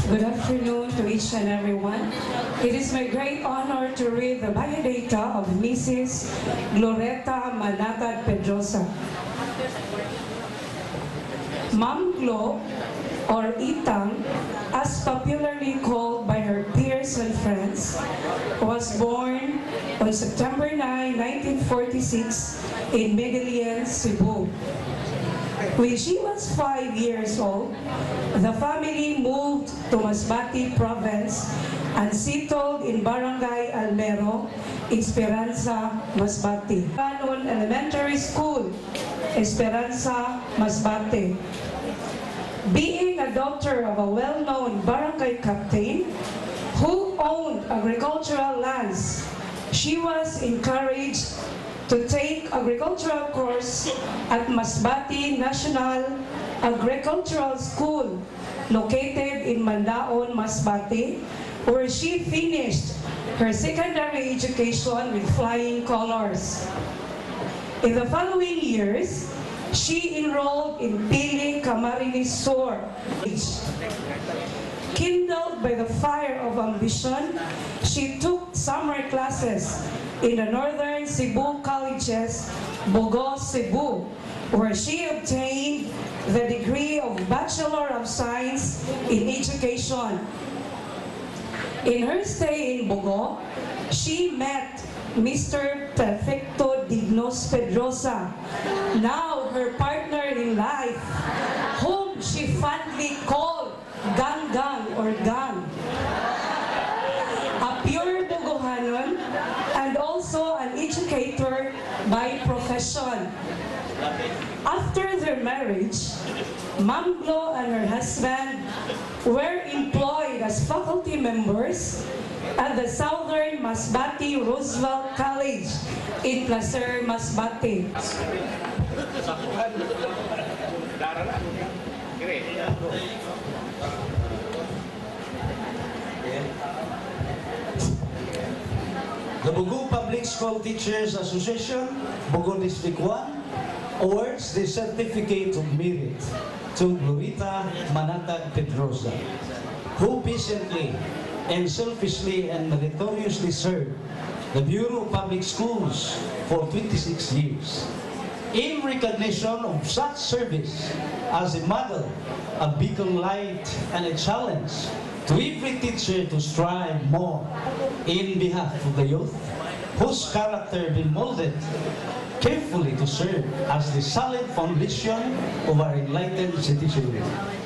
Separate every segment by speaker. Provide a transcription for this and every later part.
Speaker 1: Good afternoon to each and everyone. It is my great honor to read the biodata of Mrs. Gloreta Manatad Pedrosa. Ma'am Glo, or Itang, as popularly called by her peers and friends, was born on September 9, 1946 in Medellin, Cebu. When she was 5 years old, the family moved to Masbate province and settled in Barangay Almero, Esperanza, Masbate. Canon Elementary School, Esperanza, Masbate. Being a daughter of a well-known barangay captain who owned agricultural lands, she was encouraged to take agricultural course at Masbate National Agricultural School located in Mandaon, Masbate, where she finished her secondary education with flying colors. In the following years, she enrolled in Pili Camarines Sur. Kindled by the fire of ambition, she took summer classes in the Northern Cebu Colleges, Bogo, Cebu, where she obtained the degree of Bachelor of Science in Education. In her stay in Bogo, she met Mr. Perfecto Dignos Pedrosa, now her partner in life, whom she fondly called Gang Gang or Gang. A pure Bogohanon and also an educator by profession. After their marriage, Ma'am Glo and her husband were employed as faculty members at the Southern Masbate Roosevelt College in Placer, Masbate.
Speaker 2: The Bogo Public School Teachers Association, Bogo District 1, awards the Certificate of Merit to Gloreta Manatad Pedrosa, who patiently and selfishly and meritoriously served the Bureau of Public Schools for 26 years. In recognition of such service as a model, a beacon light, and a challenge to every teacher to strive more in behalf of the youth, whose character be molded carefully to serve as the solid foundation of our enlightened citizenry.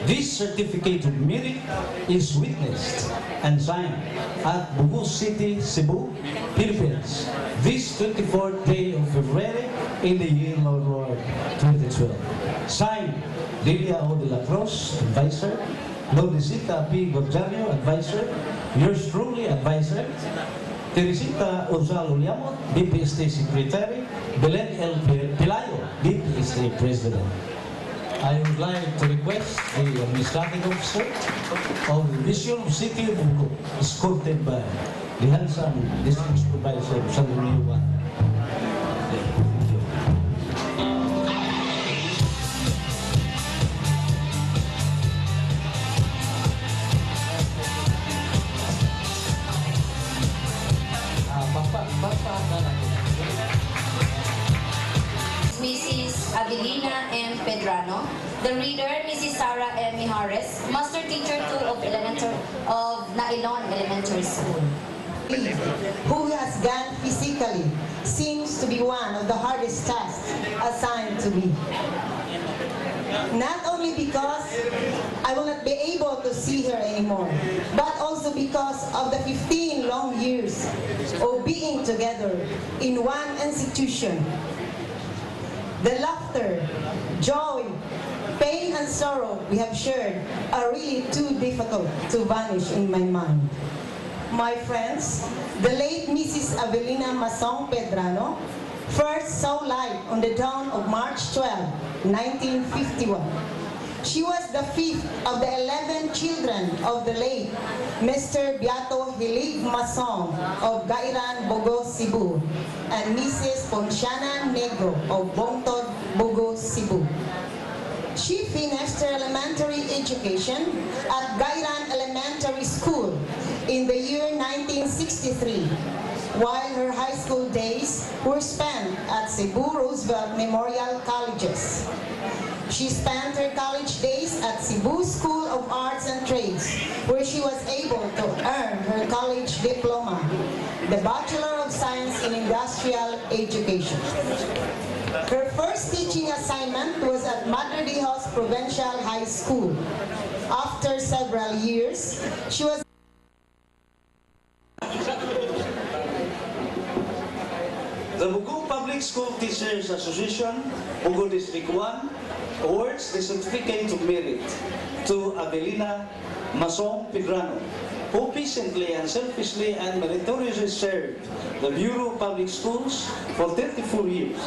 Speaker 2: This certificate of merit is witnessed and signed at Bogo City, Cebu, Philippines, this 24th day of February in the year of Lord 2012. Signed, Lilia O. de la Cruz, Advisor, Lourdes P. Gorjario, Advisor, yours truly, Advisor, Teresita Urzalo Liamot, DPST Secretary, Belen L. Pilayo, DPST President. I would like to request the administrative officer of the Division of City of Bogo, escorted by the handsome District Supervisor of San Domingo.
Speaker 3: Mrs. Adelina M. Pedrano, the reader, Mrs. Sarah M. Mijares, Master Teacher 2 of Nailon Elementary School.
Speaker 4: Who has gone physically seems to be one of the hardest tasks assigned to me. Not only because I will not be able to see her anymore, but also because of the 15 long years of being together in one institution. The laughter, joy, pain, and sorrow we have shared are really too difficult to vanish in my mind. My friends, the late Mrs. Avelina Masong Pedrano first saw light on the dawn of March 12, 1951. She was the fifth of the 11 children of the late Mr. Beato Hilig Masong of Gairan, Bogo, Cebu, and Mrs. Ponciana Negro of Bongtod, Bogo, Cebu. She finished her elementary education at Gairan Elementary in the year 1963, while her high school days were spent at Cebu Roosevelt Memorial Colleges. She spent her college days at Cebu School of Arts and Trades, where she was able to earn her college diploma, the Bachelor of Science in Industrial Education. Her first teaching assignment was at Madre de Dios Provincial High School. After several years, she was
Speaker 2: The Bugo Public School Teachers Association, Bugo District 1, awards the Certificate of Merit to Adelina Masong Pedrano, who patiently, unselfishly, and meritoriously served the Bureau of Public Schools for 34 years.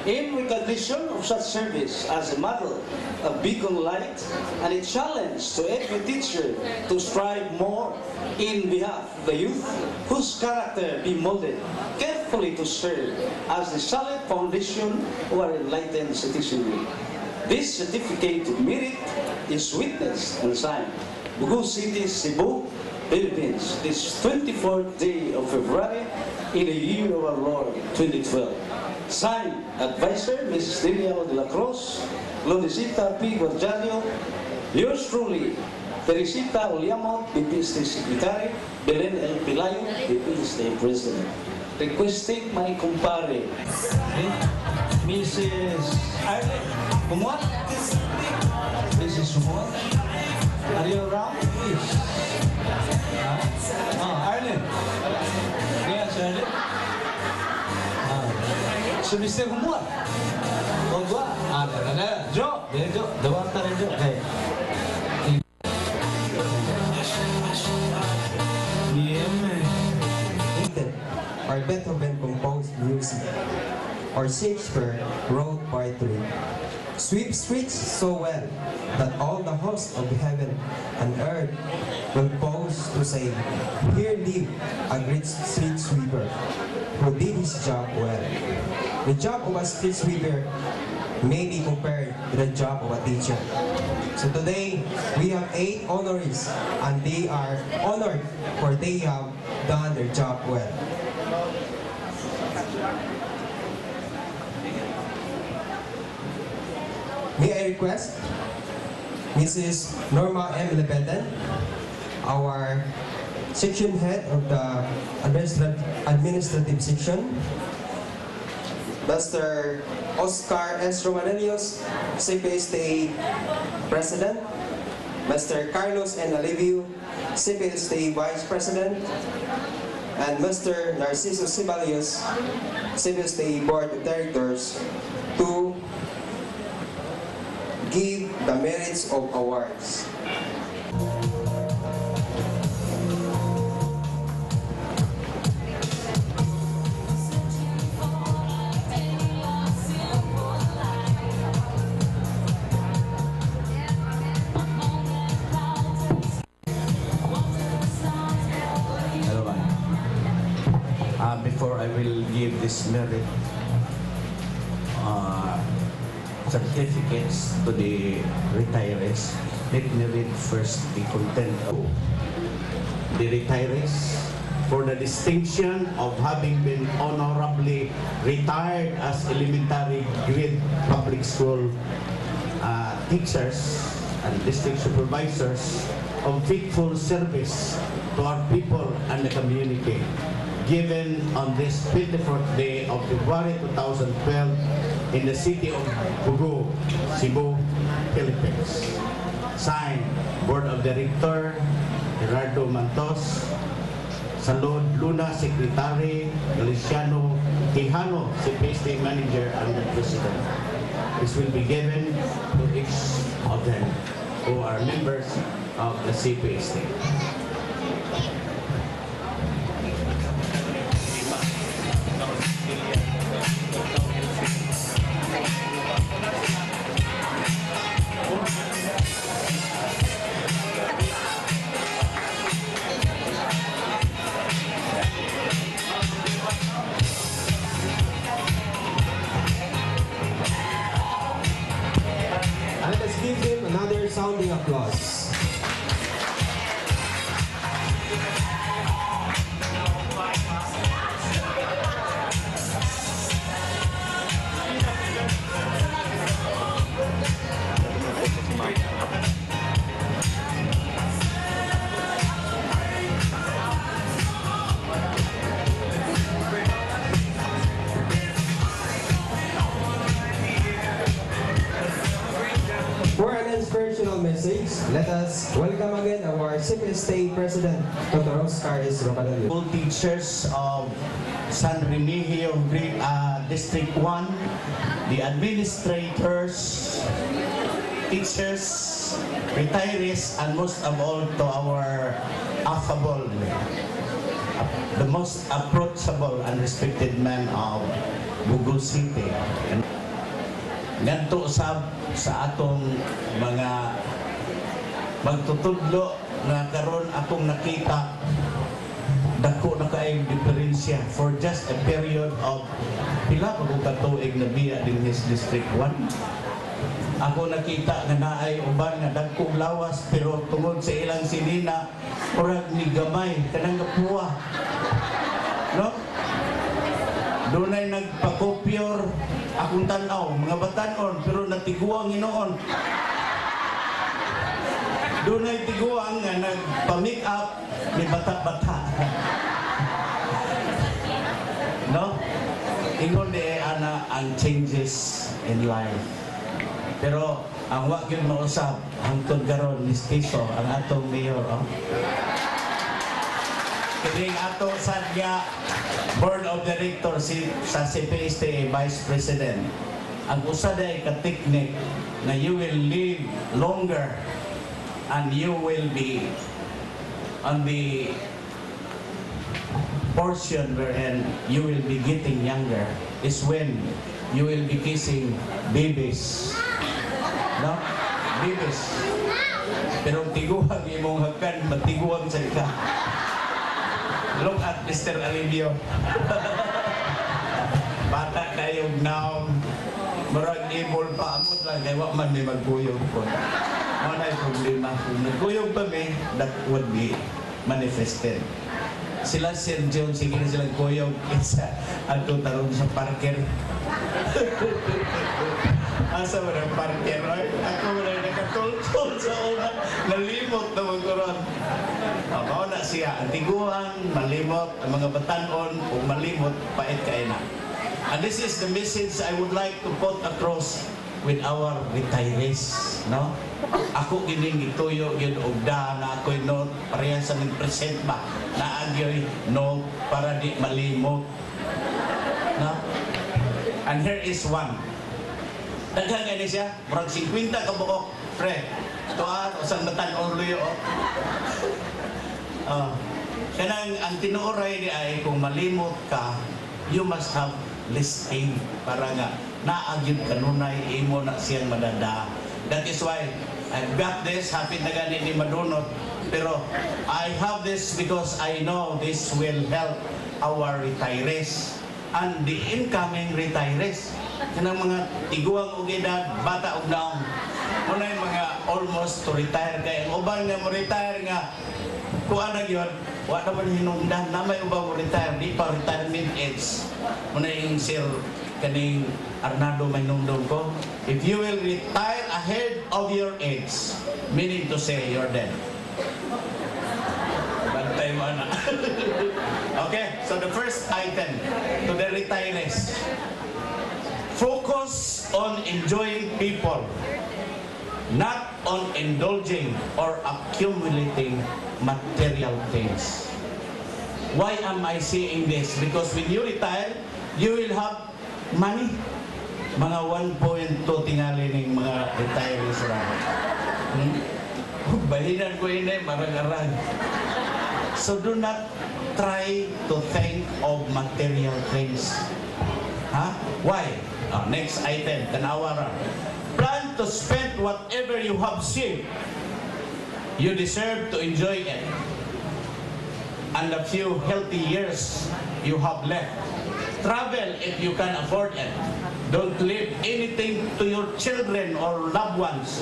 Speaker 2: In recognition of such service as a model of beacon light and a challenge to every teacher to strive more in behalf of the youth whose character be molded carefully to serve as the solid foundation of our enlightened citizenry. This certificate of merit is witnessed and signed Bugo City, Cebu, Philippines, this 24th day of February in the year of our Lord 2012. Signed, Advisor Mrs. Delia de la Cruz, Lodicita P. Guardiano, yours truly, Teresita Oliamot, BPST Secretary, Belen L. Pilayo, BPST President. Requesting my kumpare, Mrs. Arlene Kumot, Mrs. Sumot, are you around? Please. Arlene. Yes, Arlene. So, Mr. Kumot. Kogwa. Jo. Jo. Dawang tara, Jo. Okay.
Speaker 5: Or Beethoven composed music, or Shakespeare wrote poetry. Sweep streets so well that all the hosts of heaven and earth will pause to say, here live a great street sweeper who did his job well. The job of a street sweeper may be compared to the job of a teacher. So today, we have 8 honorees, and they are honored for they have done their job well. May I request Mrs. Norma M. Lebeden, our section head of the administrative section, Mr. Oscar S. Romanelios, CPSTA President, Mr. Carlos N. Alivio, CPSTA Vice President, and Mr. Narciso Sibalius, CPSTA Board of Directors, to give the merits of awards.
Speaker 6: Before I will give this merit certificates to the retirees, let me read first the content of the retirees for the distinction of having been honorably retired as elementary grade public school teachers and district supervisors of faithful service to our people and the community, given on this 24th day of February 2012 in the city of Bugo, Cebu, Philippines. Signed, Board of Director, Gerardo Mantos, Salud Luna, Secretary, Feliciano Tijano, CPSTA Manager and the President. This will be given to each of them who are members of the CPSTA.
Speaker 5: And let's give him another sounding applause. Let us welcome again our CPSTA President, Dr. Oscar S. Rocadillo.
Speaker 6: School teachers of San Remigio District 1, the administrators, teachers, retirees, and most of all to our affable, the most approachable and respected man of Bohol City. Ngadto sa atong mga magtutudlo na karon akong nakita dako na kaayong diferensya for just a period of pila pa kung katuig na biya din his District 1. Ako nakita nga naay uban nga dagkong lawas pero tungod sa ilang sinina murag ni gamay kanang kapuwa. No? Dunay nagpa-copier akong tanaw mga batanon pero natiguang hinoon. Dunay tiguang nga nagpa-make up ni bata-bata. No? Ingon di ana ang changes in life. Pero ang wa gyud mausab hangtod karon mistiso ang atong mayor kining ato sadya board of directors sa CPSTA Vice President. Ang usa day ka technique na you will live longer and you will be on the portion wherein you will be getting younger is when you will be kissing babies. No? Babies. Pero tiguang imong hagkan, matiguang sa ka. Look at Mr. Alivio. Bata kayong now, marag ibol pa amot lang, kaya wak man may magkuyog po. Ano na yung problema? Kung nagkuyog pa may, that would be manifested. Sila Sir John, sige na silang kuyog isa at tarong sa parker. Asa mo ng parker, right? Ako mo na nakatultol sa unan, nalimot na magkaroon. Mao na siya, ang tiguang, malimot, ang mga batanon, kung malimot, pait kayo na. And this is the message I would like to put across with our retirees, no? Ako gining ituyo yun ogda na ako'y note parehas sa present ba na agyo'y note para di malimot, no? And here is one. Daghang gani siya, murag 50 ka buok, pre. Tuwa, usang batanon luyo, kanang ang tinuoray di ay kung malimot ka, you must have listing para nga naagyod kanunay imo na siyang madada. That is why I've got this, hapit na gani ni madunot, pero I have this because I know this will help our retirees and the incoming retirees. Kanang mga tiguang og edad, bata og naong. Muna yung mga almost to retire kaya ang uban nga mo retire nga kuha na yun, wala naman hinungdan na may ubang mo retire, di pa retirement age. Muna yung Sir kaning Arnaldo may nungdong ko, if you will retire ahead of your age, meaning to say you're dead. Bantay mo na. Okay, so the first item to the retirees. Focus on enjoying people, not on indulging or accumulating material things. Why am I saying this? Because when you retire, you will have money. Mga 1.2 tingali ng mga retirees rahat. Bahinan ko yun marag-arag. So do not try to think of material things. Huh? Why? Next item, tanawara. Plan to spend whatever you have saved. You deserve to enjoy it. And a few healthy years you have left. Travel if you can afford it. Don't leave anything to your children or loved ones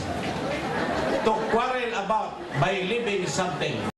Speaker 6: to quarrel about by leaving something.